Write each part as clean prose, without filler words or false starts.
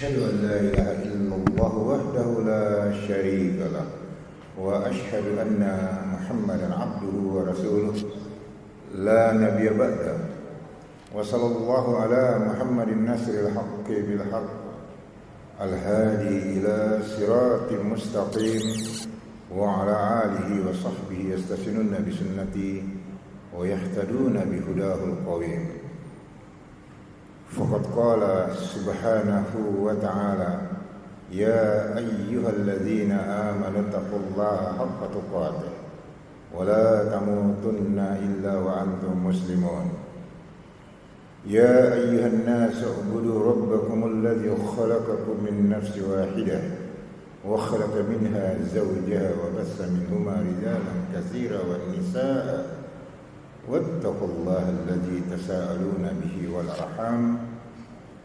أشهد أن لا إله إلا الله وحده لا شريك له وأشهد أن محمدا عبده ورسوله لا نبي بعده وصلى الله على محمد الناصر الحق بالحق الهادي إلى صراط مستقيم وعلى آله وصحبه يستسنون بسنته ويهتدون بهداه القويم. فقد قال سبحانه وتعالى: يا أيها الذين آمنوا اتقوا الله حق تقاته ولا تموتن إلا وأنتم مسلمون. يا أيها الناس اعبدوا ربكم الذي خلقكم من نفس واحدة وخلق منها زوجها وبث منهما رجالا كثيرا والنساء واتقوا الله الذي تساءلون به والأرحام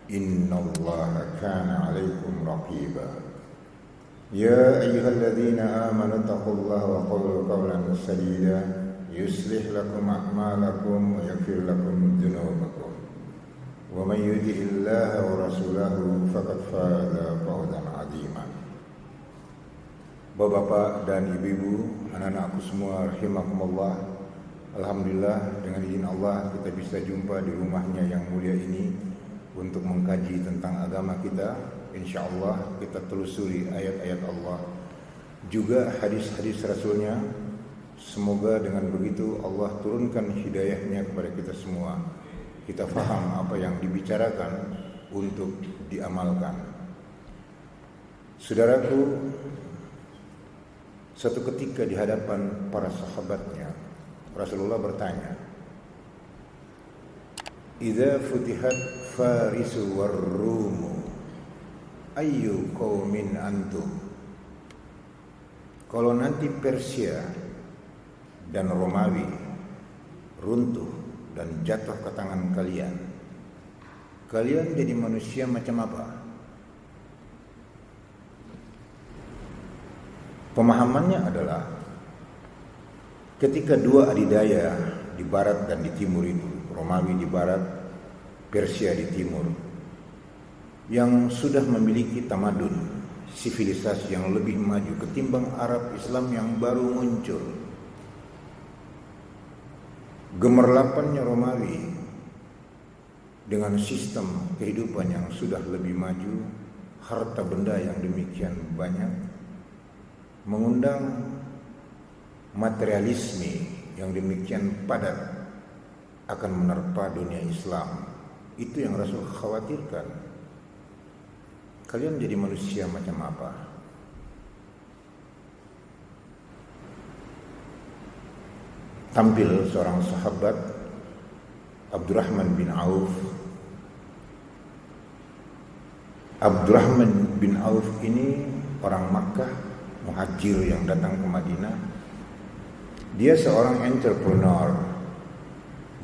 إن الله كان عليكم رقيبا. يا أيها الذين آمنوا اتقوا الله وقولوا قولا سديدا يصلح لكم أعمالكم ويغفر لكم ذنوبكم ومن يطع الله ورسوله فقد فاز فوزا عظيما. Bapak-bapak dan ibu-ibu, anak-anakku semua rahimakumullah. Alhamdulillah, dengan izin Allah kita bisa jumpa di rumahnya yang mulia ini untuk mengkaji tentang agama kita. InsyaAllah kita telusuri ayat-ayat Allah, juga hadis-hadis Rasulnya. Semoga dengan begitu Allah turunkan hidayahnya kepada kita semua. Kita faham apa yang dibicarakan untuk diamalkan. Saudaraku, suatu ketika di hadapan para sahabatnya, Rasulullah bertanya, "Idza futihat Farisu war-Rumu, ayyu qaumin antum?" Kalau nanti Persia dan Romawi runtuh dan jatuh ke tangan kalian, kalian jadi manusia macam apa? Pemahamannya adalah ketika dua adidaya di barat dan di timur itu, Romawi di barat, Persia di timur, yang sudah memiliki tamadun, sivilisasi yang lebih maju ketimbang Arab Islam yang baru muncul. Gemerlapannya Romawi dengan sistem kehidupan yang sudah lebih maju, harta benda yang demikian banyak, mengundang materialisme yang demikian padat akan menerpa dunia Islam. Itu yang Rasul khawatirkan. Kalian jadi manusia macam apa? Tampil seorang sahabat, Abdurrahman bin Auf. Abdurrahman bin Auf ini orang Makkah, muhajir yang datang ke Madinah. Dia seorang entrepreneur,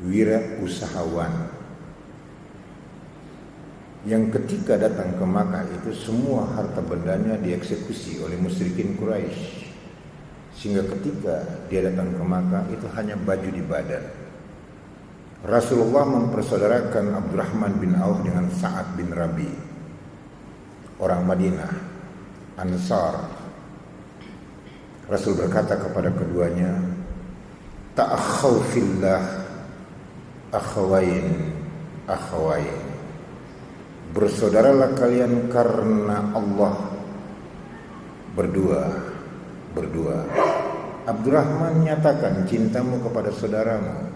wira usahawan, yang ketika datang ke Makkah itu semua harta bendanya dieksekusi oleh musyrikin Quraisy. Sehingga ketika dia datang ke Makkah itu hanya baju di badan. Rasulullah mempersaudarakan Abdurrahman bin Auf dengan Sa'ad bin Rabi, orang Madinah, Ansar. Rasul berkata kepada keduanya, "Ta'akhaw fillah akhawain. Bersaudaralah kalian karena Allah, berdua. Abdurrahman nyatakan cintamu kepada saudaramu."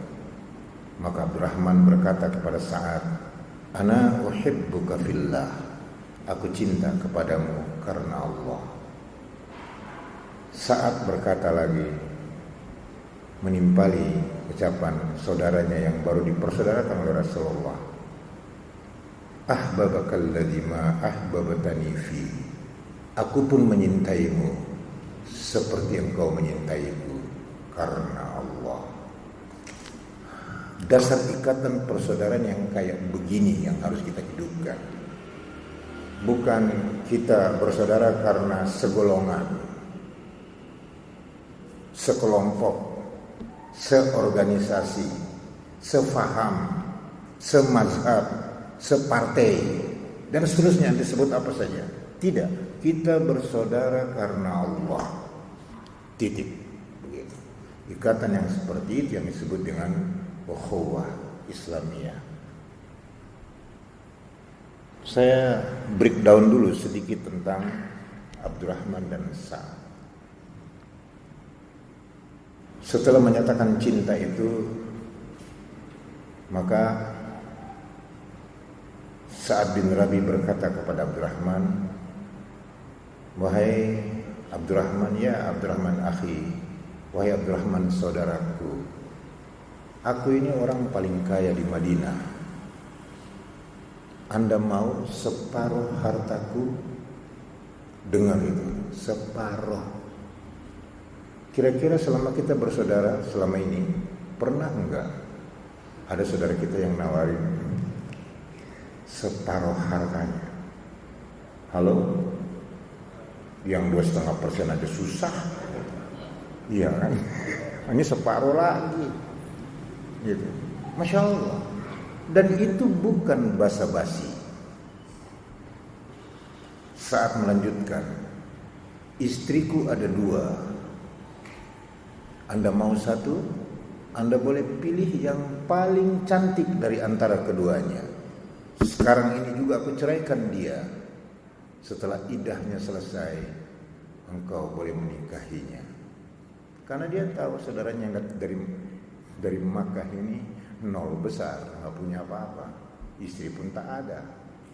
Maka Abdurrahman berkata kepada Sa'ad, "Ana uhibbuka fillah." Aku cinta kepadamu karena Allah. Sa'ad berkata lagi, menimpali ucapan saudaranya yang baru dipersaudarakan oleh Rasulullah, "Ahbabakal ladzi ma ahbabatani fi." Aku pun menyintaimu seperti engkau menyintaiku karena Allah. Dasar ikatan persaudaraan yang kayak begini yang harus kita hidupkan. Bukan kita bersaudara karena segolongan, sekelompok, seorganisasi, sefaham, semazhab, separtai. dan seterusnya disebut apa saja. Tidak, kita bersaudara karena Allah. Titik. Begitu. Ikatan yang seperti itu yang disebut dengan ukhuwah Islamiyah. Saya breakdown dulu sedikit tentang Abdurrahman dan Sa'ad. Setelah menyatakan cinta itu, maka Sa'ad bin Rabi berkata kepada Abdurrahman, "Wahai Abdurrahman, ya Abdurrahman akhi, wahai Abdurrahman saudaraku, aku ini orang paling kaya di Madinah. Anda mau separuh hartaku?" Dengar itu, separuh. Kira-kira selama kita bersaudara selama ini, pernah enggak ada saudara kita yang nawarin separuh hartanya? Halo? Yang 2,5% aja susah. Iya kan? Ini separuh lagi. Gitu. Masya Allah. Dan itu bukan basa-basi. Saat melanjutkan, istriku ada 2. Anda mau satu, Anda boleh pilih yang paling cantik dari antara keduanya. Sekarang ini juga aku ceraikan dia. Setelah iddahnya selesai, engkau boleh menikahinya. Karena dia tahu saudaranya dari Makkah ini nol besar, nggak punya apa-apa. Istri pun tak ada.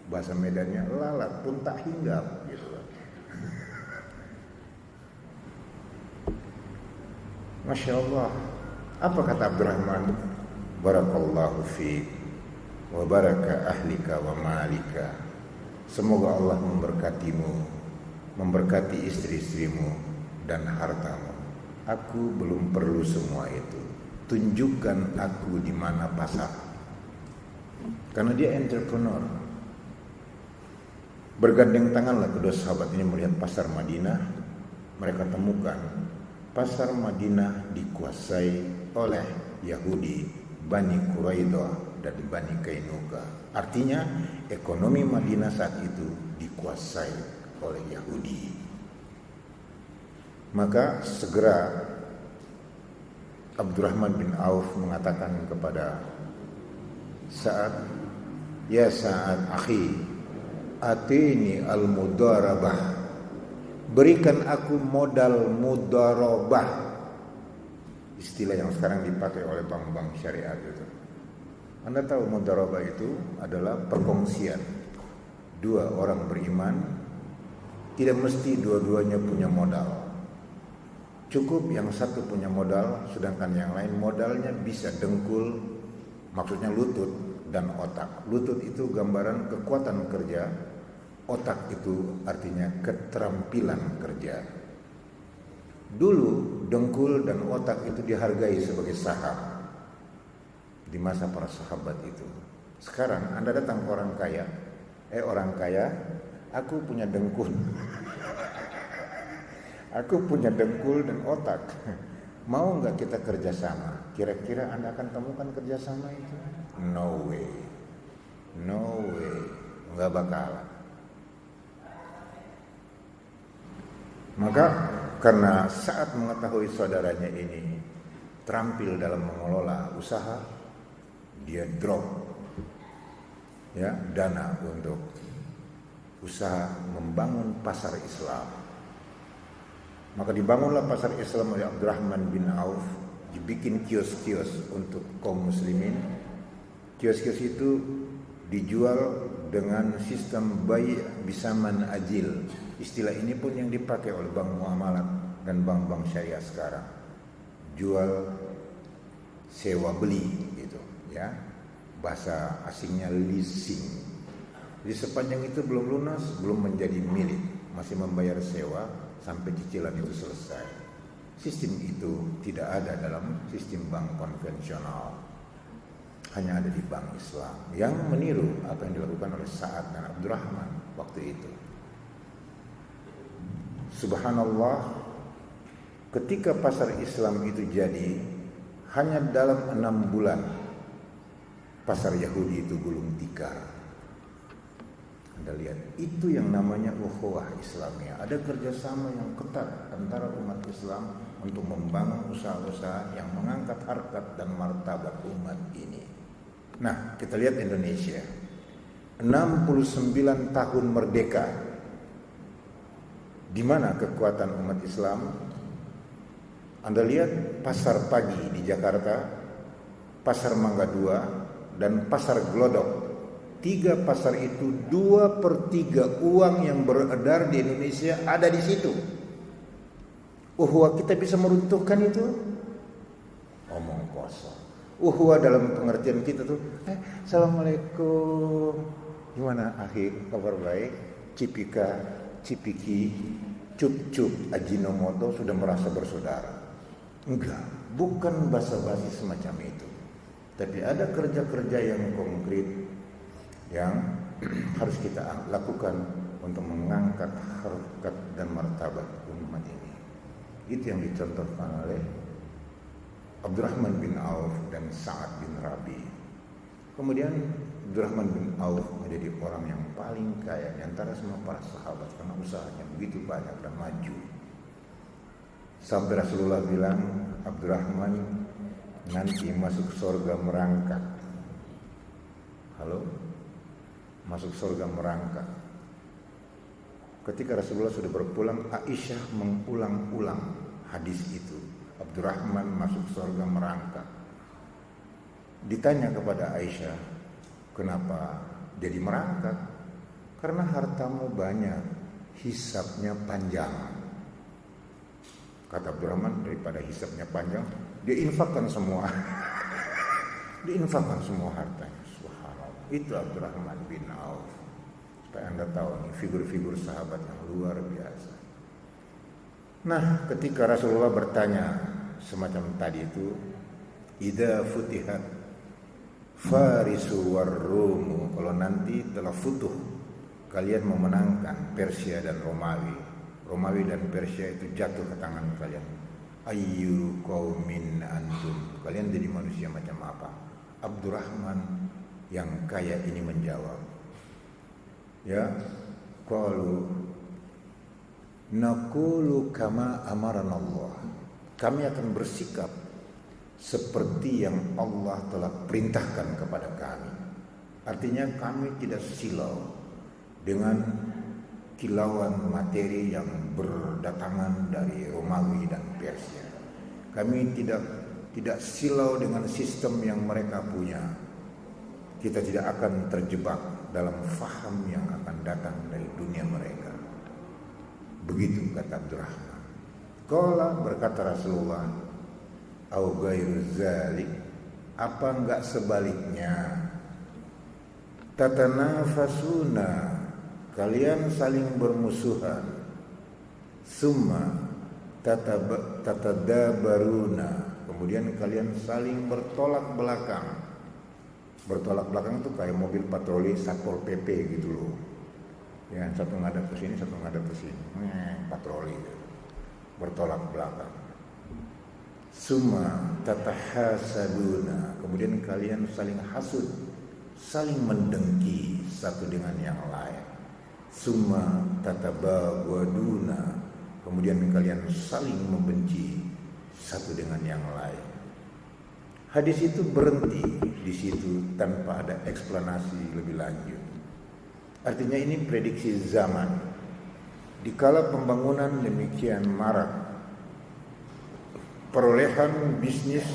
Bahasa Medannya lalat pun tak hinggap, gitu. Masya Allah. Apa kata Abdurrahman? Barakallahu fiik wa baraka ahlika wa malika. Semoga Allah memberkatimu, memberkati istri-istrimu dan hartamu. Aku belum perlu semua itu. Tunjukkan aku di mana pasar. Karena dia entrepreneur. Bergandeng tanganlah kedua sahabat ini melihat pasar Madinah. Mereka temukan pasar Madinah dikuasai oleh Yahudi, Bani Quraidah dan Bani Kainuka. Artinya ekonomi Madinah saat itu dikuasai oleh Yahudi. Maka segera Abdurrahman bin Auf mengatakan kepada Sa'ad, "Ya Sa'ad akhi, atini al-mudarabah. Berikan aku modal mudarabah." Istilah yang sekarang dipakai oleh bank-bank syariat itu. Anda tahu mudarabah itu adalah perkongsian. 2 orang beriman, tidak mesti dua-duanya punya modal. Cukup yang satu punya modal, sedangkan yang lain modalnya bisa dengkul, maksudnya lutut dan otak. Lutut itu gambaran kekuatan kerja, otak itu artinya keterampilan kerja. Dulu dengkul dan otak itu dihargai sebagai saham di masa para sahabat itu. Sekarang Anda datang ke orang kaya, aku punya dengkul. Aku punya dengkul dan otak. Mau nggak kita kerjasama? Kira-kira Anda akan temukan kerjasama itu? No way, nggak bakalan. Maka karena saat mengetahui saudaranya ini terampil dalam mengelola usaha, dia drop dana untuk usaha membangun pasar Islam. Maka dibangunlah pasar Islam oleh Abdurrahman bin Auf, dibikin kios-kios untuk kaum muslimin. Kios-kios itu dijual dengan sistem bai bisaman ajil. Istilah ini pun yang dipakai oleh bank muamalat dan bank-bank syariah sekarang. Jual sewa beli gitu ya. Bahasa asingnya leasing. Jadi sepanjang itu belum lunas, belum menjadi milik, masih membayar sewa sampai cicilan itu selesai. Sistem itu tidak ada dalam sistem bank konvensional. Hanya ada di bank Islam yang meniru apa yang dilakukan oleh Sa'ad dan Abdurrahman waktu itu. Subhanallah, ketika pasar Islam itu jadi, hanya dalam 6 bulan pasar Yahudi itu gulung tikar. Anda lihat, itu yang namanya ukhuwah Islamiyah. Ada kerjasama yang ketat antara umat Islam untuk membangun usaha-usaha yang mengangkat harkat dan martabat umat ini. Nah, kita lihat Indonesia. 69 tahun merdeka. Di mana kekuatan umat Islam? Anda lihat pasar pagi di Jakarta, pasar Mangga 2, dan pasar Glodok. 3 pasar itu 2/3 uang yang beredar di Indonesia ada di situ. Ukhuwah kita bisa meruntuhkan itu? Omong kosong. Ukhuwah dalam pengertian kita tuh, Assalamualaikum, gimana akhir kabar baik? Cipika, cipiki, cup-cup, ajinomoto sudah merasa bersaudara. Enggak, bukan basa-basi semacam itu. Tapi ada kerja-kerja yang konkret yang harus kita lakukan untuk mengangkat harkat dan martabat umat ini. Itu yang dicontohkan oleh Abdurrahman bin Auf dan Sa'ad bin Rabi. Kemudian Abdurrahman bin Auf menjadi orang yang paling kaya di antara semua para sahabat karena usahanya begitu banyak dan maju. Sampai Rasulullah bilang, Abdurrahman nanti masuk surga merangkak. Halo? Masuk surga merangkak. Ketika Rasulullah sudah berpulang, Aisyah mengulang-ulang hadis itu. Abdurrahman masuk surga merangkak. Ditanya kepada Aisyah, kenapa jadi merangkak? Karena hartamu banyak, hisabnya panjang. Kata Abdurrahman, daripada hisabnya panjang, dia infakkan semua. Diinfakkan semua hartanya. Itu Abdurrahman bin Auf. Supaya Anda tahu nih figur-figur sahabat yang luar biasa. Nah, ketika Rasulullah bertanya semacam tadi itu, idza futihat Farisu war Rumu, kalau nanti telah futuh, kalian memenangkan Persia dan Romawi. Romawi dan Persia itu jatuh ke tangan kalian. Ayyu qaumin antum, kalian jadi manusia macam apa? Abdurrahman yang kaya ini menjawab, ya, qalu naqulu kama amarana Allah, kami akan bersikap seperti yang Allah telah perintahkan kepada kami. Artinya kami tidak silau dengan kilauan materi yang berdatangan dari Romawi dan Persia. Kami tidak silau dengan sistem yang mereka punya. Kita tidak akan terjebak dalam faham yang akan datang dari dunia mereka. Begitu kata Abdurrahman. Qala, berkata Rasulullah, au ghairu zalik, apa enggak sebaliknya? Tatanafasuna, kalian saling bermusuhan. Summa tatadabaruna, kemudian kalian saling bertolak belakang. Bertolak belakang itu kayak mobil patroli Satpol PP gitu loh. Ya, satu ngadap ke sini, satu ngadap ke sini. Patroli. Bertolak belakang. Summa tatahasaduna, kemudian kalian saling hasud, saling mendengki satu dengan yang lain. Summa tatabawaduna, kemudian kalian saling membenci satu dengan yang lain. Hadis itu berhenti di situ tanpa ada eksplanasi lebih lanjut. Artinya ini prediksi zaman. Dikala pembangunan demikian marak, perolehan bisnis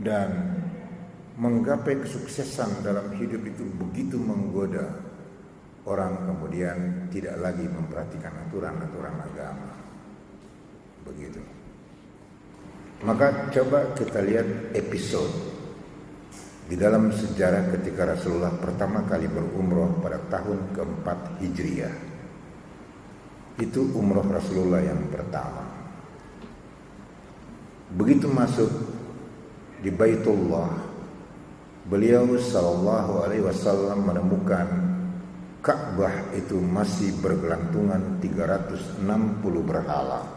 dan menggapai kesuksesan dalam hidup itu begitu menggoda, orang kemudian tidak lagi memperhatikan aturan-aturan agama. Begitu. Maka coba kita lihat episode di dalam sejarah ketika Rasulullah pertama kali berumroh pada tahun keempat Hijriah. Itu umroh Rasulullah yang pertama. Begitu masuk di Baitullah, beliau sallallahu alaihi wasallam menemukan Ka'bah itu masih bergelantungan 360 berhala.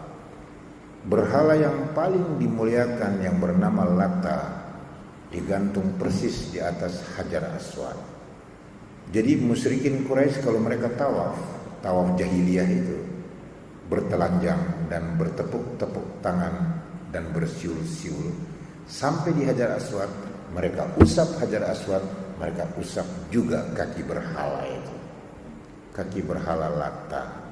Berhala yang paling dimuliakan yang bernama Lata digantung persis di atas Hajar Aswad. Jadi musyrikin Quraisy kalau mereka tawaf jahiliyah itu, bertelanjang dan bertepuk-tepuk tangan dan bersiul-siul sampai di Hajar Aswad, mereka usap Hajar Aswad, mereka usap juga kaki berhala itu, kaki berhala Lata.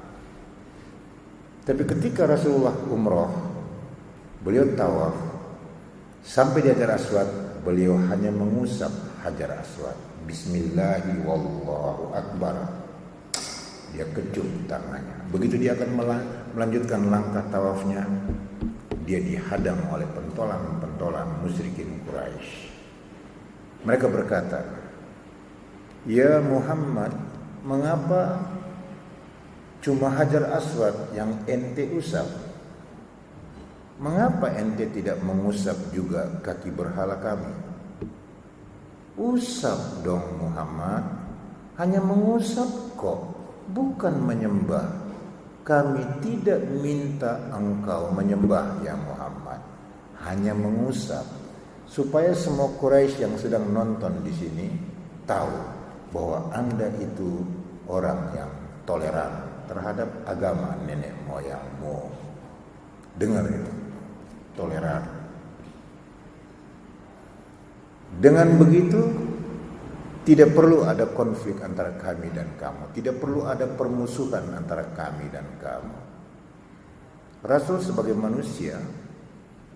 Tapi ketika Rasulullah umroh, beliau tawaf sampai di Hajar Aswad, beliau hanya mengusap Hajar Aswad. Bismillahi wallahu akbar. Dia kecup tangannya. Begitu dia akan melanjutkan langkah tawafnya, dia dihadang oleh pentolan-pentolan musyrikin Quraisy. Mereka berkata, "Ya Muhammad, mengapa cuma Hajar Aswad yang ente usap? Mengapa ente tidak mengusap juga kaki berhala kami?" "Usap dong Muhammad, hanya mengusap kok, bukan menyembah. Kami tidak minta engkau menyembah ya Muhammad, hanya mengusap, supaya semua Quraisy yang sedang nonton di sini tahu bahwa Anda itu orang yang toleran terhadap agama nenek moyangmu." Dengar itu, toleran. Dengan begitu tidak perlu ada konflik antara kami dan kamu, tidak perlu ada permusuhan antara kami dan kamu. Rasul sebagai manusia,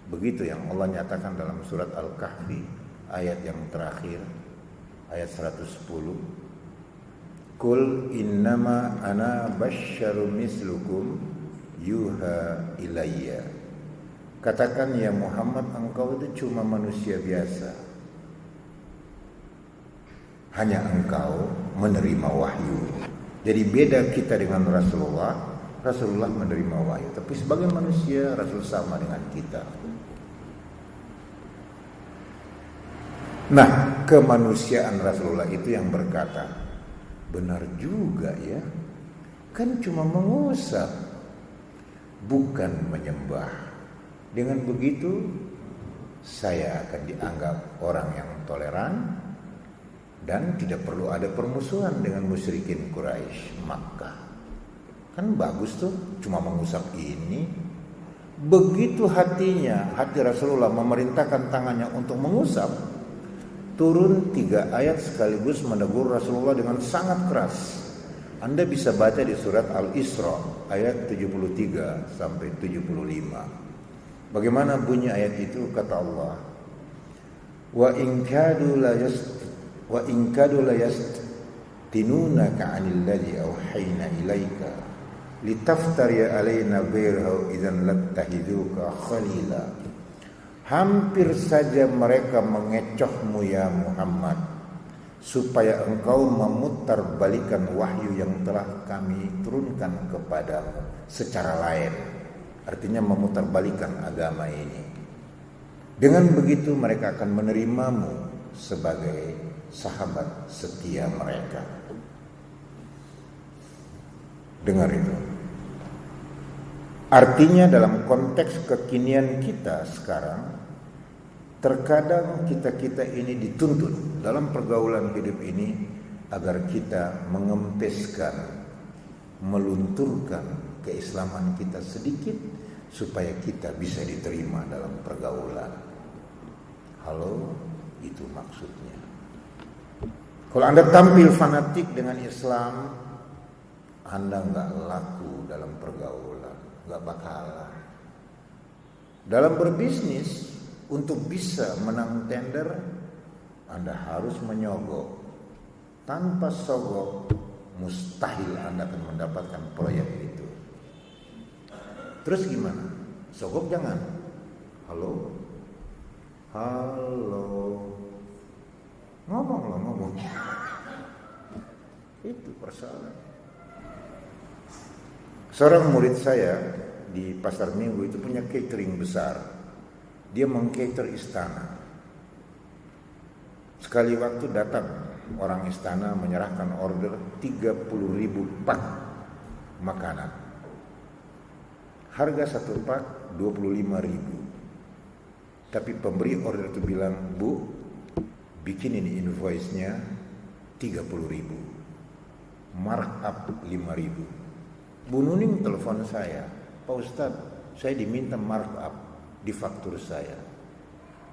begitu yang Allah nyatakan dalam surat Al-Kahfi ayat yang terakhir, ayat 110. "Qul innama ana basyarum mislukum yuha ilayya." Katakan ya Muhammad, engkau itu cuma manusia biasa. Hanya engkau menerima wahyu. Jadi beda kita dengan Rasulullah. Rasulullah menerima wahyu, tapi sebagai manusia Rasul sama dengan kita. Nah, kemanusiaan Rasulullah itu yang berkata, benar juga ya, kan cuma mengusap, bukan menyembah. Dengan begitu saya akan dianggap orang yang toleran dan tidak perlu ada permusuhan dengan musyrikin Quraisy Makkah. Kan bagus tuh, cuma mengusap ini. Begitu hati Rasulullah memerintahkan tangannya untuk mengusap, turun 3 ayat sekaligus menegur Rasulullah dengan sangat keras. Anda bisa baca di surat Al-Isra ayat 73 sampai 75. Bagaimana bunyi ayat itu? Kata Allah, "Wa in kadu la yastinunaka 'anil ladzi auhayna ilaika litaftari 'alaina ghayrahu idzan lattahiduka khalila." Hampir saja mereka mengecohmu ya Muhammad, supaya engkau memutarbalikan wahyu yang telah kami turunkan kepadamu secara lain. Artinya memutarbalikan agama ini. Dengan begitu mereka akan menerimamu sebagai sahabat setia mereka. Dengar itu. Artinya dalam konteks kekinian kita sekarang, terkadang kita ini dituntut dalam pergaulan hidup ini agar kita mengempeskan, melunturkan keislaman kita sedikit supaya kita bisa diterima dalam pergaulan. Halo, itu maksudnya. Kalau Anda tampil fanatik dengan Islam, Anda nggak laku dalam pergaulan, nggak bakalan. Dalam berbisnis, untuk bisa menang tender, Anda harus menyogok. Tanpa sogok, mustahil Anda akan mendapatkan proyek itu. Terus gimana? Sogok jangan. Halo? Ngomong. Itu persoalan. Seorang murid saya di Pasar Minggu itu punya catering besar. Dia meng-cater istana. Sekali waktu datang orang istana menyerahkan order 30.000 pak makanan. Harga satu pak 25.000. Tapi pemberi order itu bilang, "Bu, bikin ini invoice-nya 30.000, markup 5.000. Bu Nuning telepon saya, Pak Ustadz, saya diminta markup di faktur saya.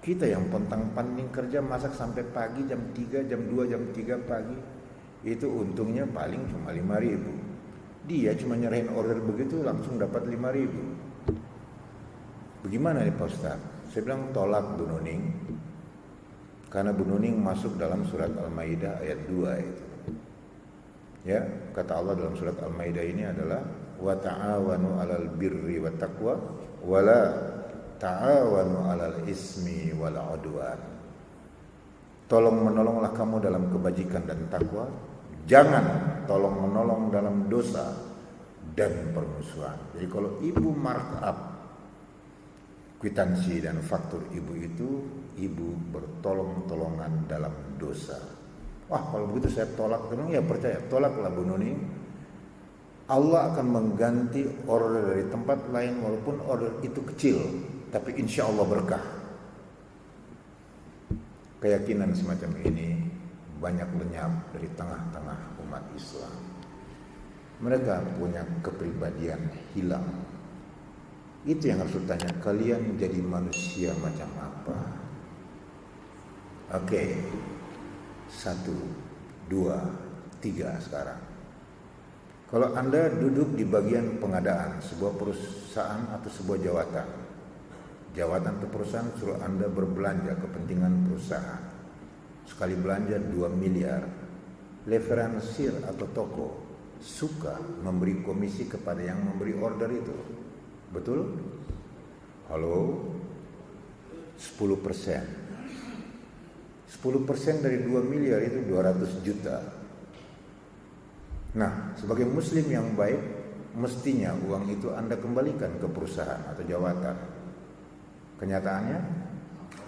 Kita yang pontang-panting kerja masak sampai pagi jam 3, jam 2, jam 3 pagi, itu untungnya paling cuma 5.000. Dia cuma nyerahin order begitu langsung dapat 5.000. Bagaimana nih Pak Ustadz? Saya bilang tolak Bu Nuning, karena Bu Nuning masuk dalam surat Al-Maidah ayat 2 itu. Ya, kata Allah dalam surat Al-Maidah ini adalah wa ta'awanu 'alal birri wat taqwa wala ta'awanu 'alal ismi wal 'udwan. Tolong menolonglah kamu dalam kebajikan dan takwa, jangan tolong menolong dalam dosa dan permusuhan. Jadi kalau ibu markup kwitansi dan faktur ibu itu, ibu bertolong-tolongan dalam dosa. Wah, kalau begitu saya tolak. Ya percaya, tolaklah Bu Nuning. Allah akan mengganti order dari tempat lain walaupun order itu kecil, tapi insya Allah berkah. Keyakinan semacam ini banyak lenyap dari tengah-tengah umat Islam. Mereka punya kepribadian hilang. Itu yang harus ditanya, kalian jadi manusia macam apa? Oke, 1, 2, 3 sekarang. Kalau Anda duduk di bagian pengadaan sebuah perusahaan atau sebuah jawatan atau perusahaan suruh Anda berbelanja kepentingan perusahaan. Sekali belanja 2 miliar. Leveransir atau toko suka memberi komisi kepada yang memberi order itu. Betul? Halo? 10%. 10% dari 2 miliar itu 200 juta. Nah, sebagai muslim yang baik, mestinya uang itu Anda kembalikan ke perusahaan atau jawatan. Kenyataannya,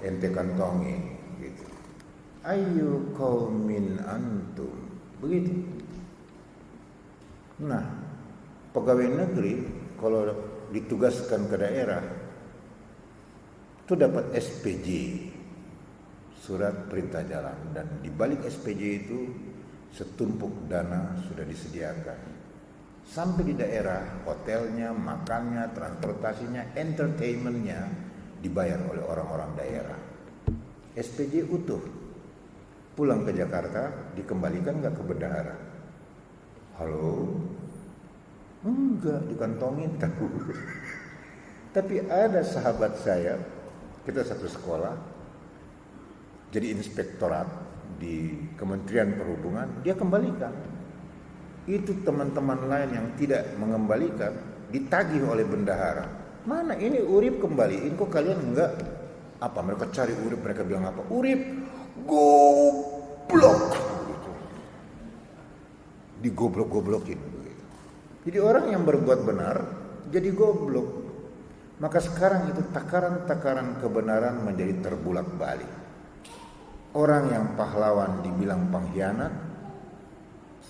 ente kantongi gitu. Ayu qaumin antum. Begitu. Nah, pegawai negeri kalau ditugaskan ke daerah itu dapat SPJ, surat perintah jalan, dan di balik SPJ itu setumpuk dana sudah disediakan. Sampai di daerah, hotelnya, makannya, transportasinya, entertainmentnya dibayar oleh orang-orang daerah. SPJ utuh. Pulang ke Jakarta, dikembalikan nggak ke bendahara? Halo? Enggak, dikantongin tahu. Tapi ada sahabat saya, kita satu sekolah, jadi inspektorat di Kementerian Perhubungan, dia kembalikan. Itu teman-teman lain yang tidak mengembalikan ditagih oleh bendahara. Mana ini Urip kembaliin, kok kalian enggak? Apa mereka cari Urip, mereka bilang apa? Urip goblok gitu. Digoblok-goblokin begitu. Jadi orang yang berbuat benar jadi goblok. Maka sekarang itu takaran-takaran kebenaran menjadi terbulak-balik. Orang yang pahlawan dibilang pengkhianat,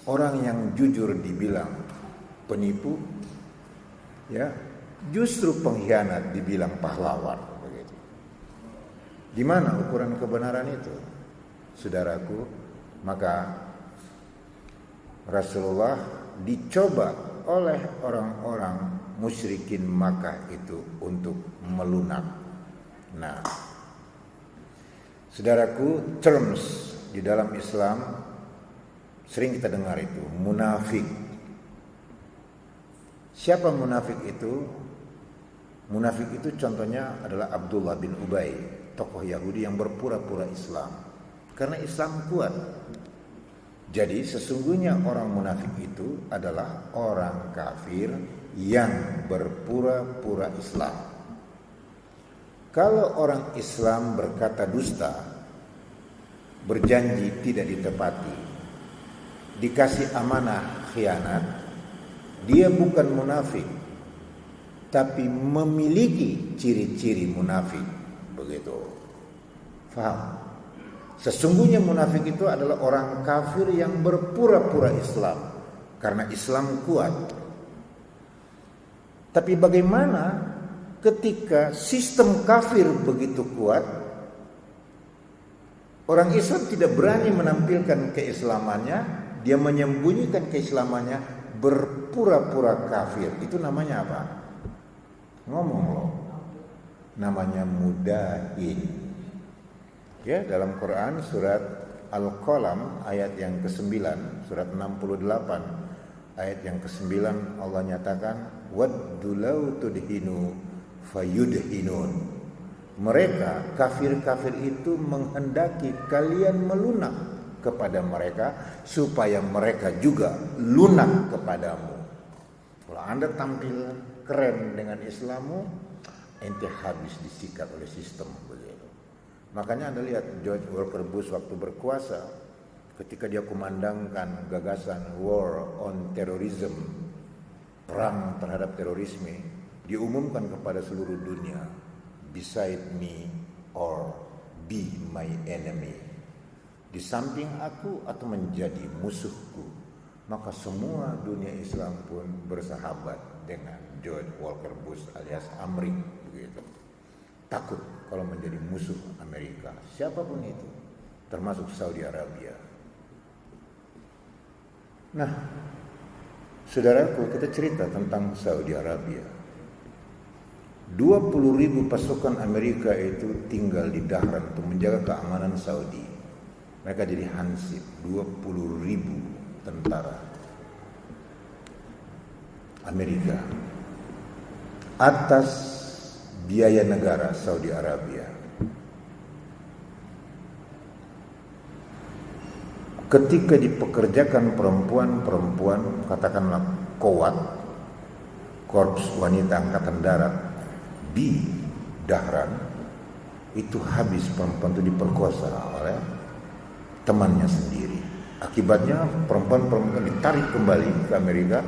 orang yang jujur dibilang penipu, ya, justru pengkhianat dibilang pahlawan. Begitu. Di mana ukuran kebenaran itu, saudaraku? Maka Rasulullah dicoba oleh orang-orang musyrikin Makkah itu untuk melunak. Nah, saudaraku, terms di dalam Islam sering kita dengar itu, munafik. Siapa munafik itu? Munafik itu contohnya adalah Abdullah bin Ubay, tokoh Yahudi yang berpura-pura Islam. Karena Islam kuat. Jadi sesungguhnya orang munafik itu adalah orang kafir yang berpura-pura Islam. Kalau orang Islam berkata dusta, berjanji tidak ditepati, dikasih amanah khianat, dia bukan munafik, tapi memiliki ciri-ciri munafik. Begitu. Faham? Sesungguhnya munafik itu adalah orang kafir yang berpura-pura Islam, karena Islam kuat. Tapi bagaimana ketika sistem kafir begitu kuat, Orang Islam tidak berani menampilkan keislamannya, dia menyembunyikan keislamannya, berpura-pura kafir. Itu namanya apa? Ngomong loh. Namanya mudahin. Ya, dalam Quran surat Al-Qalam ayat yang ke-9, surat 68 ayat yang ke-9 Allah nyatakan waddu law tudhinu fayudhinun. Mereka kafir-kafir itu menghendaki kalian melunak kepada mereka supaya mereka juga lunak kepadamu. Kalau Anda tampil keren dengan Islammu, ente habis disikat oleh sistem begitu. Makanya Anda lihat George Walker Bush waktu berkuasa, ketika dia kumandangkan gagasan war on terrorism, perang terhadap terorisme, diumumkan kepada seluruh dunia, beside me or be my enemy. Di samping aku atau menjadi musuhku. Maka semua dunia Islam pun bersahabat dengan George Walker Bush alias Amri begitu. Takut kalau menjadi musuh Amerika, siapapun itu, termasuk Saudi Arabia. Nah, saudaraku, kita cerita tentang Saudi Arabia. 20.000 pasukan Amerika itu tinggal di Dahran untuk menjaga keamanan Saudi. Mereka jadi hansip, 20.000 tentara Amerika atas biaya negara Saudi Arabia. Ketika dipekerjakan perempuan-perempuan, katakanlah Kowat, Korps Wanita Angkatan Darat di Dahran, itu habis perempuan itu diperkosa oleh temannya sendiri. Akibatnya perempuan-perempuan ditarik kembali ke Amerika.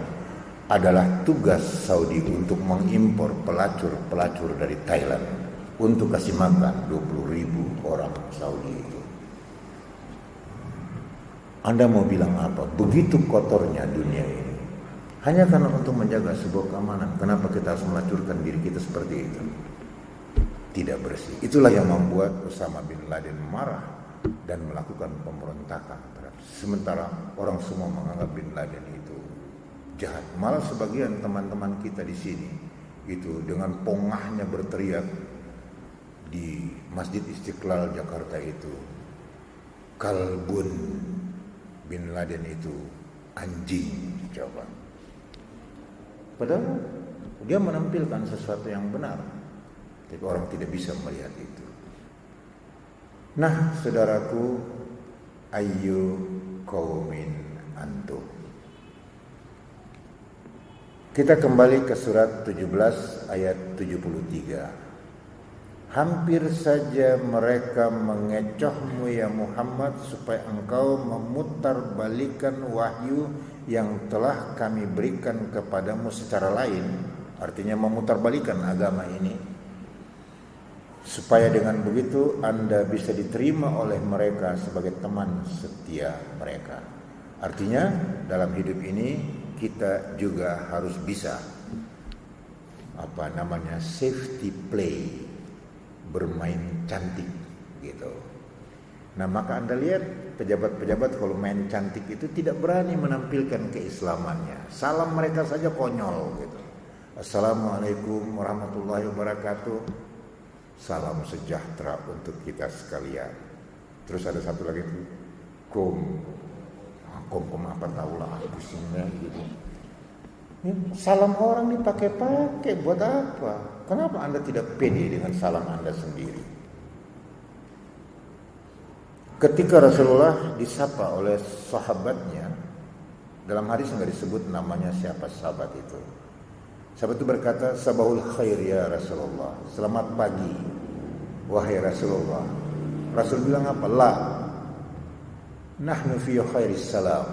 Adalah tugas Saudi untuk mengimpor pelacur-pelacur dari Thailand untuk kasih makan 20.000 orang Saudi itu. Anda mau bilang apa? Begitu kotornya dunia ini. Hanya karena untuk menjaga sebuah keamanan. Kenapa kita harus melacurkan diri kita seperti itu? Tidak bersih. Itulah yang membuat Osama bin Laden marah dan melakukan pemberontakan. Sementara orang semua menganggap bin Laden itu jahat. Malah sebagian teman-teman kita di sini itu dengan pongahnya berteriak di Masjid Istiqlal Jakarta itu, kalbun, bin Laden itu anjing. Coba. Padahal dia menampilkan sesuatu yang benar, tapi orang tidak bisa melihat itu. Nah, saudaraku, ayyu qaumin antum. Kita kembali ke surat 17 ayat 73. Hampir saja mereka mengecohmu ya Muhammad supaya engkau memutarbalikkan wahyu yang telah kami berikan kepadamu secara lain. Artinya memutarbalikkan agama ini, supaya dengan begitu Anda bisa diterima oleh mereka sebagai teman setia mereka. Artinya dalam hidup ini kita juga harus bisa safety play, bermain cantik gitu. Nah, maka Anda lihat pejabat-pejabat kalau main cantik itu tidak berani menampilkan keislamannya. Salam mereka saja konyol gitu. Assalamualaikum warahmatullahi wabarakatuh. Salam sejahtera untuk kita sekalian. Terus ada satu lagi tuh, kom apa tahulah, pusingnya gitu. Salam orang dipakai-pakai buat apa? Kenapa Anda tidak pede dengan salam Anda sendiri? Ketika Rasulullah disapa oleh sahabatnya, dalam hadis nggak disebut namanya siapa sahabat itu. Sahabat itu berkata, sabahul khair ya Rasulullah, selamat pagi wahai Rasulullah. Rasul bilang apa? La, nahnu fi khairis salam.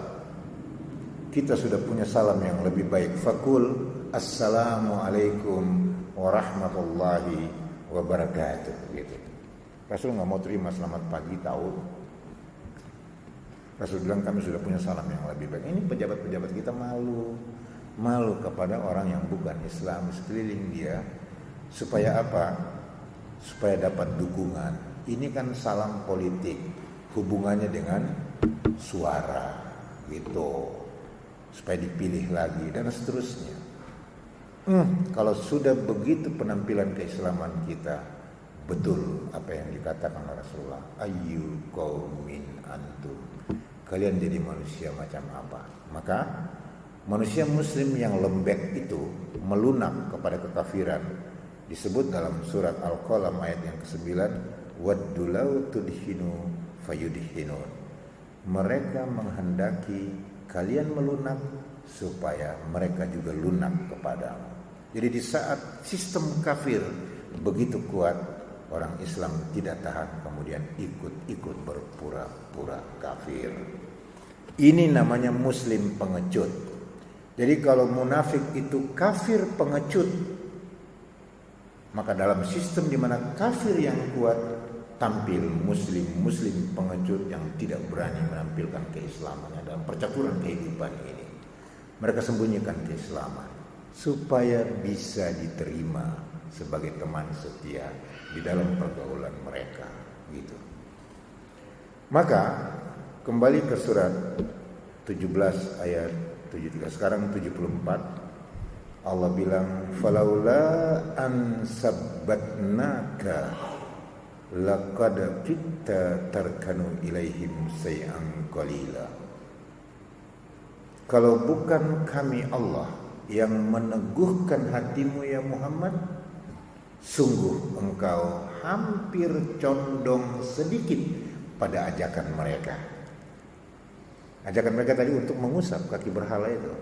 Kita sudah punya salam yang lebih baik. Fakul assalamualaikum warahmatullahi wabarakatuh gitu. Rasul nggak mau terima selamat pagi, tahu. Rasul bilang kami sudah punya salam yang lebih baik. Ini pejabat-pejabat kita malu kepada orang yang bukan Islam sekeliling dia. Supaya apa? Supaya dapat dukungan. Ini kan salam politik. hubungannya dengan suara gitu, supaya dipilih lagi dan seterusnya. Kalau sudah begitu penampilan keislaman kita, betul apa yang dikatakan Rasulullah, ayyu qaumin antum, kalian jadi manusia macam apa? Maka manusia muslim yang lembek itu melunak kepada kekafiran, disebut dalam surat Al-Qalam ayat yang ke-9, waddu law tudhinu fayudhinun. Mereka menghendaki kalian melunak supaya mereka juga lunak kepadamu. Jadi di saat sistem kafir begitu kuat, orang Islam tidak tahan, kemudian ikut-ikut berpura-pura kafir. Ini namanya muslim pengecut. Jadi kalau munafik itu kafir pengecut, maka dalam sistem di mana kafir yang kuat tampil muslim pengecut yang tidak berani menampilkan keislamannya dalam percaturan kehidupan ini. Mereka sembunyikan keislaman supaya bisa diterima sebagai teman setia di dalam pergaulan mereka, gitu. Maka kembali ke surat 17 ayat 73, sekarang 74. Allah bilang, falaula an sabbatnaka laqad kitta tarkanu ilaihim say'an qalila. Kalau bukan kami Allah yang meneguhkan hatimu ya Muhammad, sungguh engkau hampir condong sedikit pada ajakan mereka. Ajakan mereka tadi untuk mengusap kaki berhala itu.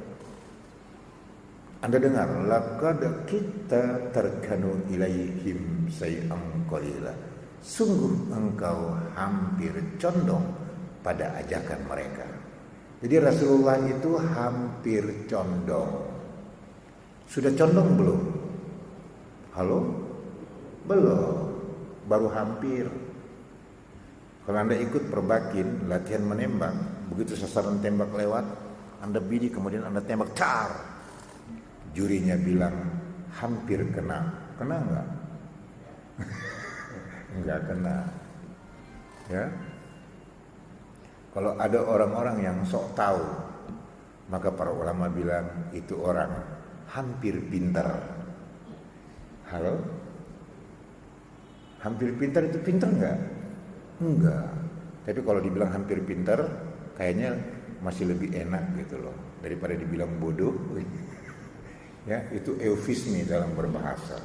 Anda dengar, laqad kita tarkanu ilaihim say'an qalila. Sungguh engkau hampir condong pada ajakan mereka. Jadi Rasulullah itu hampir condong. Sudah condong belum? Halo? Belum. Baru hampir. Kalau Anda ikut perbakin latihan menembak, begitu sasaran tembak lewat, Anda bidik, kemudian Anda tembak, car. Jurinya bilang hampir kena. Kena enggak? Enggak kena. Ya. Kalau ada orang-orang yang sok tahu, maka para ulama bilang itu orang hampir pintar. Halo? Hampir pintar itu pintar enggak? Enggak. Tapi kalau dibilang hampir pintar, kayaknya masih lebih enak gitu loh, daripada dibilang bodoh. Ya, itu eufisme dalam berbahasa.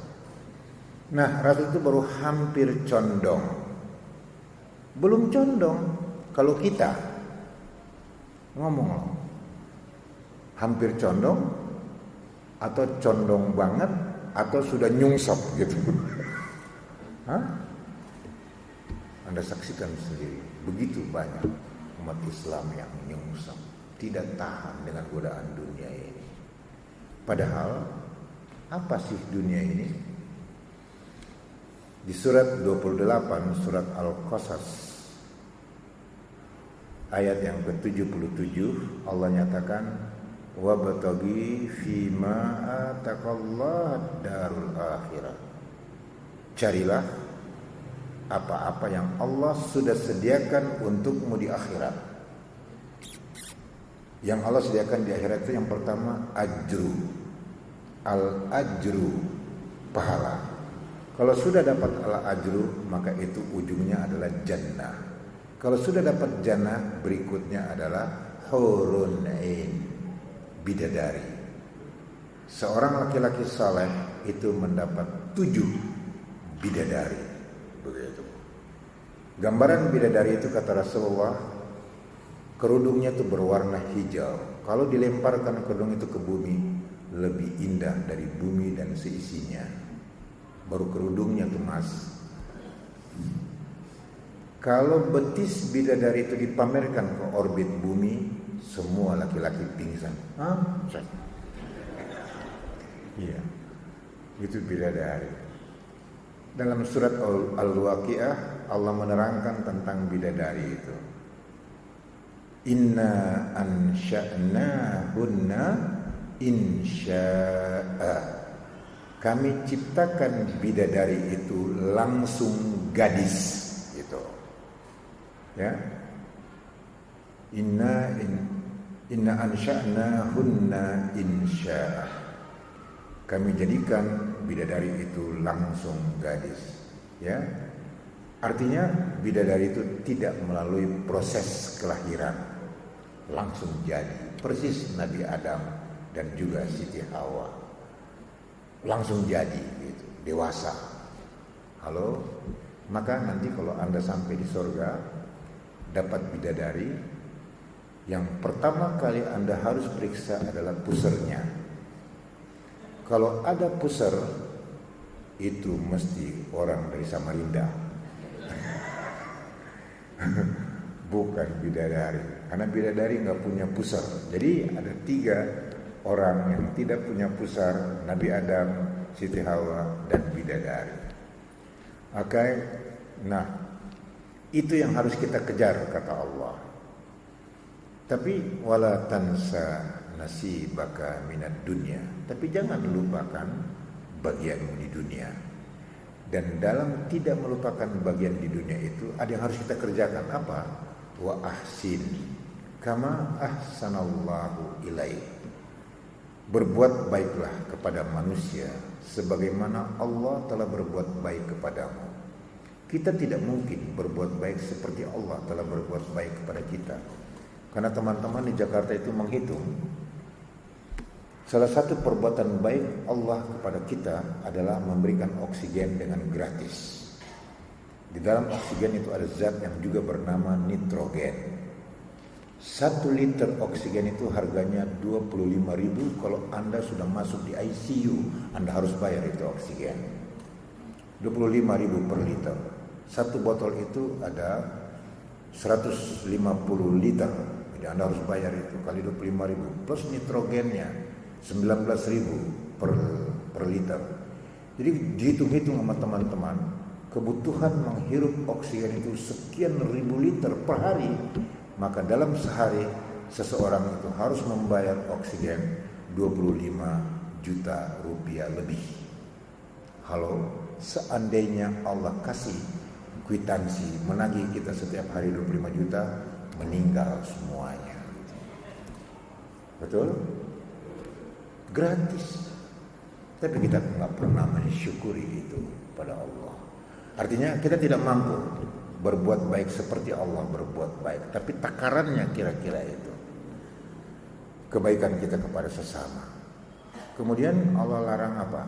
Nah, Rasul itu baru hampir condong. Belum condong. Kalau kita ngomong loh, hampir condong atau condong banget atau sudah nyungsep gitu. Hah? Anda saksikan sendiri, begitu banyak umat Islam yang nyungsep, tidak tahan dengan godaan dunia ini. Padahal apa sih dunia ini? Di surat 28, surat Al-Qasas ayat yang ke-77, Allah nyatakan, wabtaghi fima ataqallahu darul akhirah. Carilah apa-apa yang Allah sudah sediakan untukmu di akhirat. Yang Allah sediakan di akhirat itu yang pertama ajru. Al-ajru, pahala. Kalau sudah dapat al-ajru, maka itu ujungnya adalah jannah. Kalau sudah dapat jannah, berikutnya adalah hurun ain, bidadari. Seorang laki-laki saleh itu mendapat 7 bidadari. Begitu. Gambaran bidadari itu kata Rasulullah, kerudungnya itu berwarna hijau. Kalau dilemparkan kerudung itu ke bumi, lebih indah dari bumi dan seisinya. Baru kerudungnya tuh mas. Kalau betis bidadari itu dipamerkan ke orbit bumi, semua laki-laki pingsan. Iya, itu bidadari. Dalam surat Al-Waqiah Allah menerangkan tentang bidadari itu. Inna ansha'nahunna insya'a. Kami ciptakan bidadari itu langsung gadis gitu. Ya. Inna ansha'nahunna insya. Kami jadikan bidadari itu langsung gadis. Ya. Artinya bidadari itu tidak melalui proses kelahiran, langsung jadi. Persis Nabi Adam dan juga Siti Hawa. Langsung jadi gitu, dewasa. Halo. Maka nanti kalau Anda sampai di surga dapat bidadari, yang pertama kali Anda harus periksa adalah pusernya. Kalau ada puser, itu mesti orang dari Samarinda. Bukan bidadari, karena bidadari nggak punya pusar. Jadi ada 3 orang yang tidak punya pusar: Nabi Adam, Siti Hawa, dan bidadari. Oke, nah itu yang harus kita kejar kata Allah. Tapi wala tansa nasibaka minad dunya. Tapi jangan lupakan bagianmu di dunia. Dan dalam tidak melupakan bagian di dunia itu ada yang harus kita kerjakan. Apa? Wa ahsin kama ahsanallahu ilaih. Berbuat baiklah kepada manusia sebagaimana Allah telah berbuat baik kepadamu. Kita tidak mungkin berbuat baik seperti Allah telah berbuat baik kepada kita. Karena teman-teman di Jakarta itu menghitung, salah satu perbuatan baik Allah kepada kita adalah memberikan oksigen dengan gratis. Di dalam oksigen itu ada zat yang juga bernama nitrogen. 1 liter oksigen itu harganya 25.000. Kalau Anda sudah masuk di ICU, Anda harus bayar itu oksigen. 25.000 per liter. 1 botol itu ada 150 liter. Jadi Anda harus bayar itu kali 25.000 plus nitrogennya 19.000 per liter. Jadi dihitung-hitung sama teman-teman, kebutuhan menghirup oksigen itu sekian ribu liter per hari. Maka dalam sehari seseorang itu harus membayar oksigen 25 juta rupiah lebih. Halo, seandainya Allah kasih kwitansi menagih kita setiap hari 25 juta, meninggal semuanya. Betul? Gratis. Tapi kita nggak pernah mensyukuri itu pada Allah. Artinya kita tidak mampu berbuat baik seperti Allah berbuat baik. Tapi takarannya kira-kira itu kebaikan kita kepada sesama. Kemudian Allah larang apa?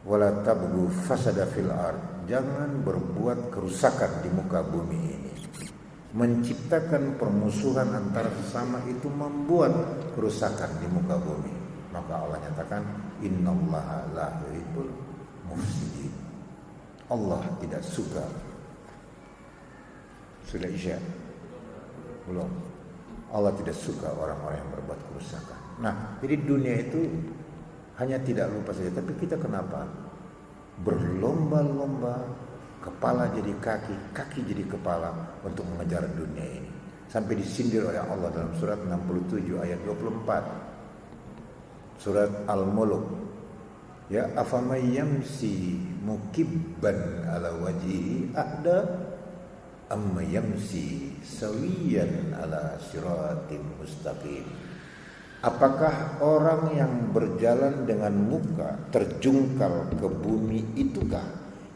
Wala tabghu fasada fil ard. Jangan berbuat kerusakan di muka bumi ini. Menciptakan permusuhan antara sesama itu membuat kerusakan di muka bumi. Maka Allah nyatakan innallaha la yuhibbul mufsidin. Allah tidak suka. Sudah Isya? Belum. Allah tidak suka orang-orang yang berbuat kerusakan. Nah, jadi dunia itu hanya tidak lupa saja, tapi kita kenapa berlomba-lomba, kepala jadi kaki, kaki jadi kepala untuk mengejar dunia ini. Sampai disindir oleh Allah dalam surat 67 ayat 24. Surat Al-Mulk. Ya, afamay yamsi mukibban ala wajhihi ahda amma yamsi sawiyan ala siratim mustaqim. Apakah orang yang berjalan dengan muka terjungkal ke bumi itukah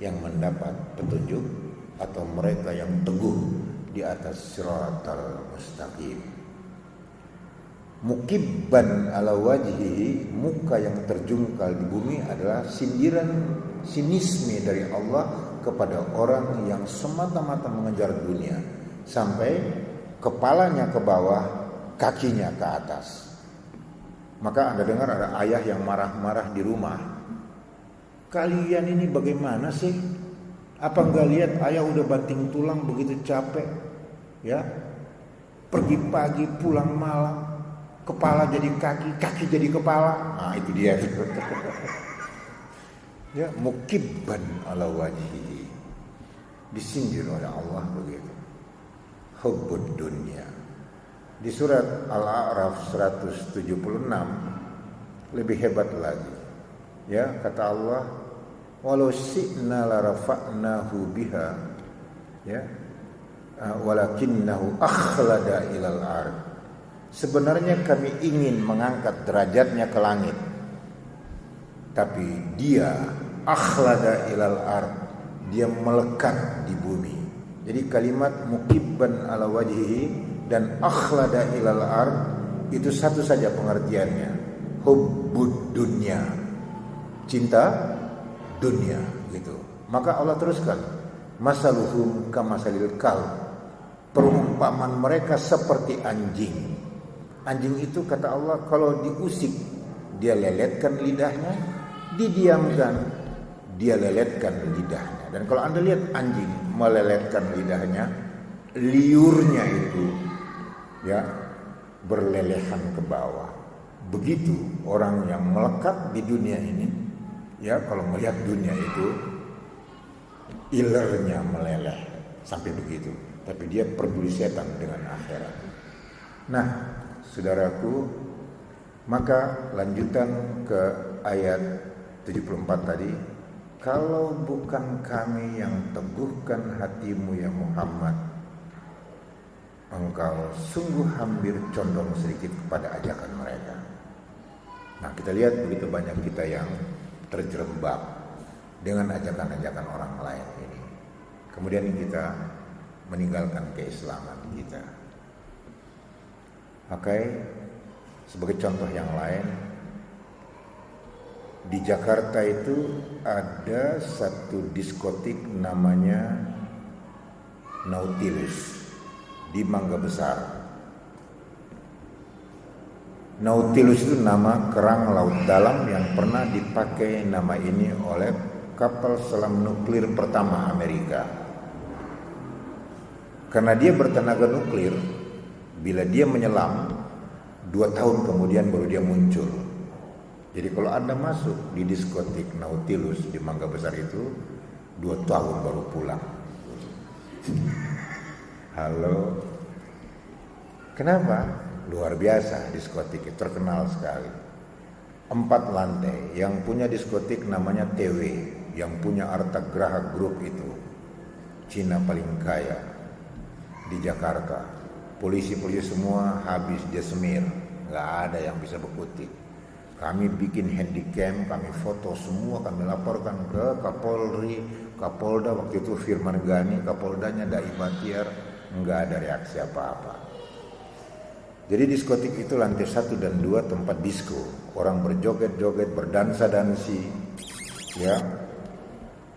yang mendapat petunjuk, atau mereka yang teguh di atas siratal mustaqim? Mukibban ala wajhi, muka yang terjungkal di bumi adalah sindiran sinisme dari Allah kepada orang yang semata-mata mengejar dunia sampai kepalanya ke bawah, kakinya ke atas. Maka Anda dengar ada ayah yang marah-marah di rumah. Kalian ini bagaimana sih? Apa enggak lihat ayah udah banting tulang begitu capek? Ya. Pergi pagi pulang malam, kepala jadi kaki, kaki jadi kepala. Nah, itu dia. Ya, mukibban ala wajhihi. Disindir oleh Allah begitu. Hubbud dunya. Di surat Al-A'raf 176 lebih hebat lagi. Ya, kata Allah, walau syi'na la rafa'nahu biha. Ya. walakinnahu akhlada ilal ard. Sebenarnya kami ingin mengangkat derajatnya ke langit, tapi dia akhlada ilal ard, dia melekat di bumi. Jadi kalimat mukibban ala wajhihi dan akhlada ilal ard itu satu saja pengertiannya, hubbud dunya, cinta dunia gitu. Maka Allah teruskan, masaluhum kamasalil kalb, perumpamaan mereka seperti anjing. Anjing itu kata Allah kalau diusik dia leletkan lidahnya, didiamkan dia leletkan lidahnya. Dan kalau Anda lihat anjing meleletkan lidahnya, liurnya itu ya berlelehan ke bawah. Begitu orang yang melekat di dunia ini, ya kalau melihat dunia itu ilernya meleleh sampai begitu. Tapi dia peduli setan dengan akhirat. Nah, saudaraku, maka lanjutan ke ayat 74 tadi, kalau bukan kami yang teguhkan hatimu ya Muhammad, engkau sungguh hampir condong sedikit kepada ajakan mereka. Nah, kita lihat begitu banyak kita yang terjerembab dengan ajakan-ajakan orang lain ini. Kemudian kita meninggalkan keislaman kita. Oke, sebagai contoh yang lain, di Jakarta itu ada satu diskotik namanya Nautilus di Mangga Besar. Nautilus itu nama kerang laut dalam yang pernah dipakai nama ini oleh kapal selam nuklir pertama Amerika. Karena dia bertenaga nuklir, bila dia menyelam 2 tahun kemudian baru dia muncul. Jadi kalau Anda masuk di diskotik Nautilus di Mangga Besar itu 2 tahun baru pulang. Halo. Kenapa? Luar biasa diskotik itu, terkenal sekali. 4 lantai, yang punya diskotik namanya TW, yang punya Arta Graha Group itu Cina paling kaya di Jakarta. Polisi-polisi semua habis dia semir, nggak ada yang bisa berkutik. Kami bikin handycam, kami foto semua, kami laporkan ke Kapolri, Kapolda waktu itu Firman Gani, Kapoldanya Dai Batiar, nggak ada reaksi apa-apa. Jadi diskotik itu lantai 1 dan 2 tempat disco, orang berjoget-joget, berdansa-dansi, ya,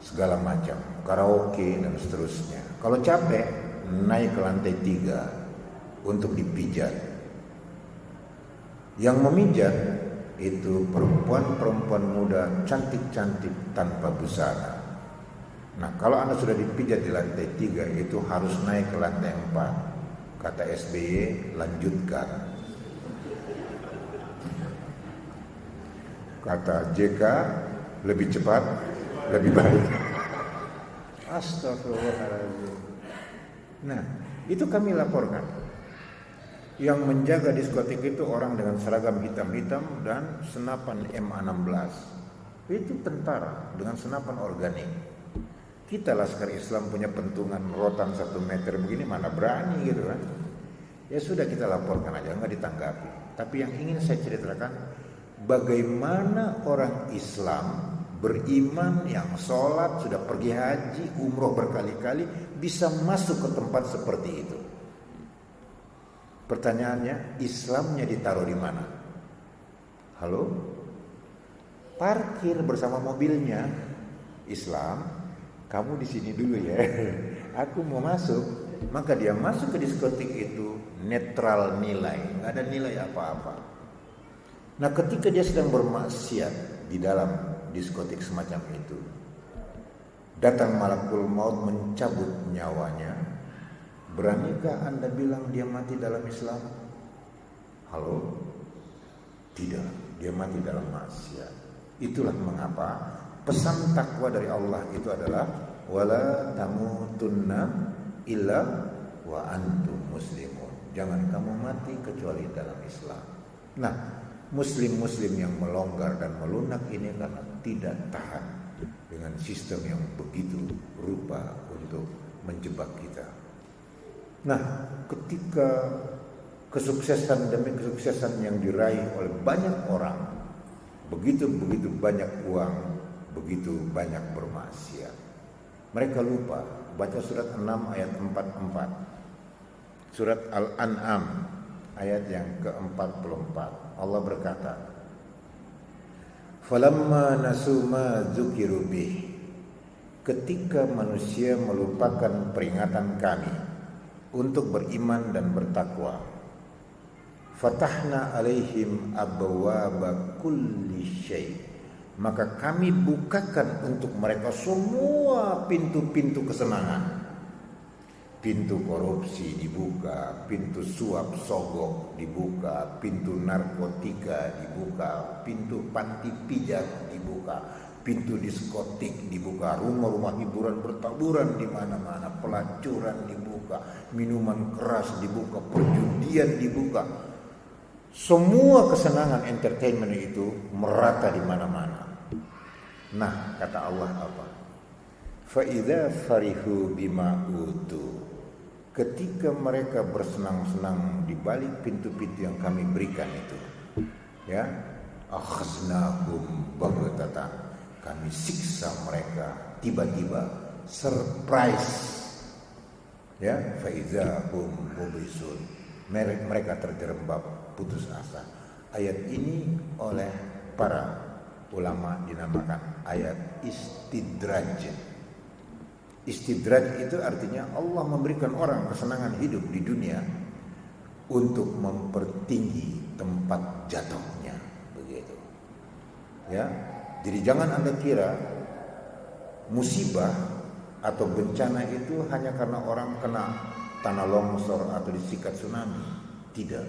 segala macam, karaoke dan seterusnya. Kalau capek naik ke lantai 3 untuk dipijat. Yang memijat itu perempuan-perempuan muda cantik-cantik tanpa busana. Nah, kalau Anda sudah dipijat di lantai 3 itu harus naik ke lantai 4. Kata SBY, lanjutkan. Kata JK, lebih cepat, lebih baik. Astagfirullahaladzim. Nah, itu kami laporkan. Yang menjaga diskotik itu orang dengan seragam hitam-hitam dan senapan MA16. Itu tentara dengan senapan organik. Kita Laskar Islam punya pentungan rotan 1 meter begini, mana berani gitu kan. Ya sudah, kita laporkan aja, nggak ditanggapi. Tapi yang ingin saya ceritakan, bagaimana orang Islam beriman yang sholat, sudah pergi haji, umroh berkali-kali, bisa masuk ke tempat seperti itu. Pertanyaannya, Islamnya ditaruh di mana? Halo? Parkir bersama mobilnya. Islam, kamu di sini dulu ya. Aku mau masuk. Maka dia masuk ke diskotik itu netral nilai, nggak ada nilai apa-apa. Nah, ketika dia sedang bermaksiat di dalam diskotik semacam itu, datang malakul maut mencabut nyawanya. Beranikah Anda bilang dia mati dalam Islam? Halo? Tidak, dia mati dalam maksiat. Itulah mengapa pesan takwa dari Allah itu adalah wala tamutunna illa wa antum muslimun. Jangan kamu mati kecuali dalam Islam. Nah, muslim-muslim yang melonggar dan melunak ini karena tidak tahan dengan sistem yang begitu rupa untuk menjebak kita. Nah, ketika kesuksesan demi kesuksesan yang diraih oleh banyak orang, begitu banyak uang, begitu banyak bermaksiat, mereka lupa baca surat 6 ayat 44, surat Al-An'am ayat yang ke-44. Allah berkata, falamma nasu ma dzukiru bih, ketika manusia melupakan peringatan kami untuk beriman dan bertakwa, fatahna alaihim abwaaba kulli syai', maka kami bukakan untuk mereka semua pintu-pintu kesenangan. Pintu korupsi dibuka, pintu suap sogok dibuka, pintu narkotika dibuka, pintu panti pijat dibuka, pintu diskotik dibuka, rumah-rumah hiburan bertaburan di mana-mana, pelacuran dibuka, minuman keras dibuka, perjudian dibuka. Semua kesenangan entertainment itu merata di mana-mana. Nah, kata Allah apa? Fa idza farihu bima utu, ketika mereka bersenang-senang di balik pintu-pintu yang kami berikan itu, ya, akhaznahum baghtatan, kami siksa mereka tiba-tiba, surprise, ya, fa idza hum mublisun, mereka terjerembab, putus asa. Ayat ini oleh para ulama dinamakan ayat istidraj. Istidraj itu artinya Allah memberikan orang kesenangan hidup di dunia untuk mempertinggi tempat jatuhnya, begitu. Ya, jadi jangan Anda kira musibah atau bencana itu hanya karena orang kena tanah longsor atau disikat tsunami. Tidak.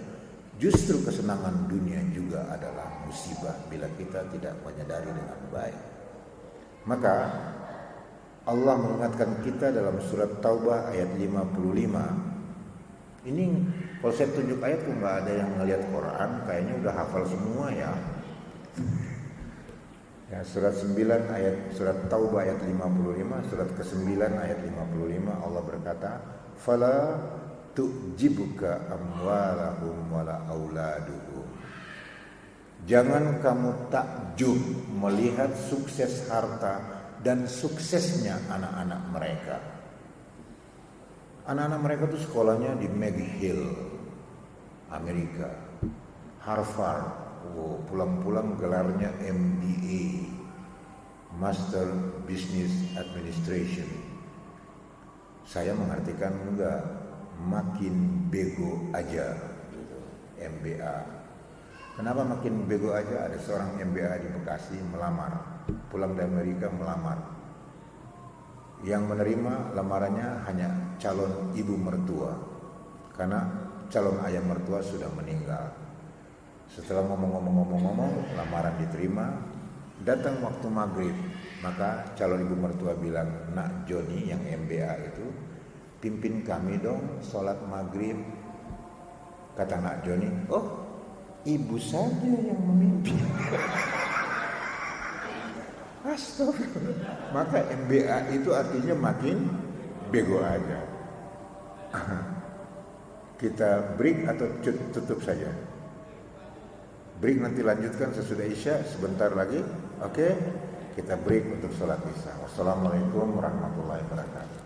Justru kesenangan dunia juga adalah musibah bila kita tidak menyadari dengan baik. Maka Allah mengingatkan kita dalam surat Taubah ayat 55. Ini kalau saya tunjuk ayat tuh nggak ada yang ngelihat Quran, kayaknya udah hafal semua ya. Ya, surat 9 ayat surat Taubah ayat 55, surat ke-9 ayat 55 Allah berkata, "Fala tu'jibuka amwalahum wala auladuhum." Jangan kamu takjub melihat sukses harta dan suksesnya anak-anak mereka. Anak-anak mereka tuh sekolahnya di McGill, Amerika, Harvard, pulang-pulang gelarnya MBA, Master Business Administration. Saya mengartikan enggak, makin bego aja, gitu. MBA. Kenapa makin bego aja? Ada seorang MBA di Bekasi melamar, pulang dari Amerika melamar. Yang menerima lamarannya hanya calon ibu mertua, karena calon ayah mertua sudah meninggal. Setelah ngomong-ngomong, lamaran diterima. Datang waktu maghrib, maka calon ibu mertua bilang, "Nak Joni yang MBA itu, pimpin kami dong sholat maghrib." Kata Nak Joni, "Oh, ibu saja yang memimpin." Astagfirullah. Maka MBA itu artinya makin bego aja. Kita break atau tutup saja? Break, nanti lanjutkan sesudah Isya sebentar lagi. Oke, kita break untuk sholat Isya. Wassalamualaikum warahmatullahi wabarakatuh.